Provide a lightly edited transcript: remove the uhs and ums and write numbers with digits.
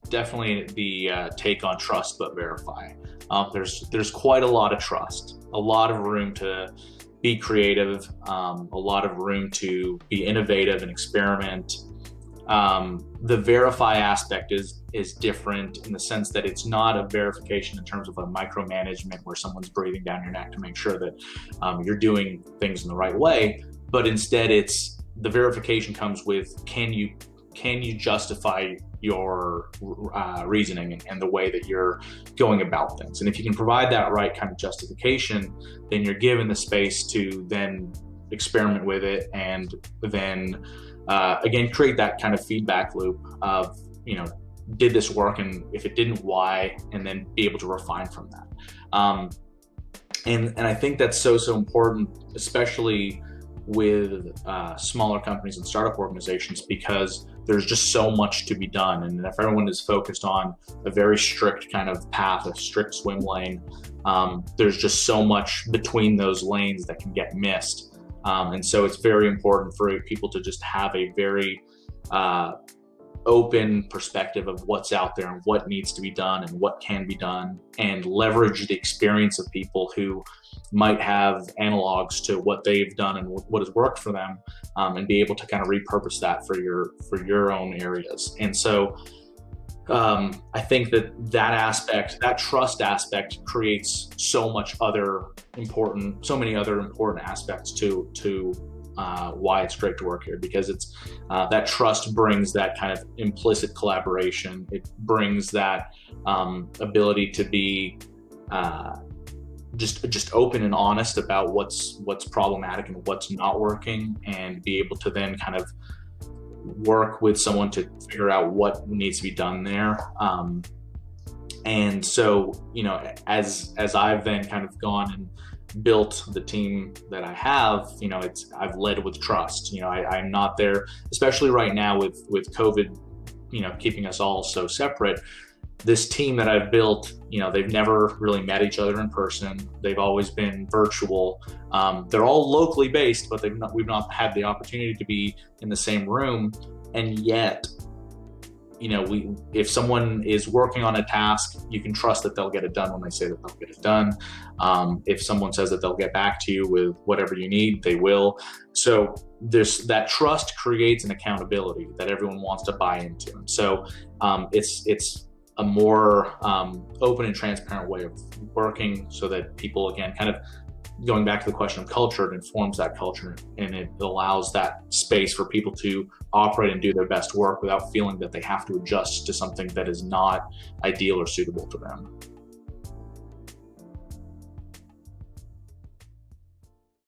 definitely the take on trust but verify. There's quite a lot of trust, a lot of room to be creative, a lot of room to be innovative and experiment. The verify aspect is different in the sense that it's not a verification in terms of a micromanagement where someone's breathing down your neck to make sure that you're doing things in the right way, but instead it's the verification comes with can you justify your reasoning and the way that you're going about things. And if you can provide that right kind of justification, then you're given the space to then experiment with it and then again create that kind of feedback loop of, did this work, and if it didn't, why, and then be able to refine from that. And I think that's so important, especially with smaller companies and startup organizations, because there's just so much to be done. And if everyone is focused on a very strict kind of path, a strict swim lane, there's just so much between those lanes that can get missed. And so it's very important for people to just have a very open perspective of what's out there and what needs to be done and what can be done, and leverage the experience of people who might have analogs to what they've done and what has worked for them, and be able to kind of repurpose that for your own areas. And so I think that aspect, that trust aspect, creates so many other important aspects to why it's great to work here, because it's that trust brings that kind of implicit collaboration. It brings that ability to be just open and honest about what's problematic and what's not working, and be able to then kind of work with someone to figure out what needs to be done there. And so, as I've then kind of gone and built the team that I have, I've led with trust. I'm not there, especially right now with COVID, keeping us all so separate. This team that I've built, they've never really met each other in person. They've always been virtual. They're all locally based, but we've not had the opportunity to be in the same room. And yet, if someone is working on a task, you can trust that they'll get it done when they say that they'll get it done. If someone says that they'll get back to you with whatever you need, they will. So that trust creates an accountability that everyone wants to buy into. And so it's a more open and transparent way of working, so that people, again, kind of going back to the question of culture, it informs that culture, and it allows that space for people to operate and do their best work without feeling that they have to adjust to something that is not ideal or suitable to them.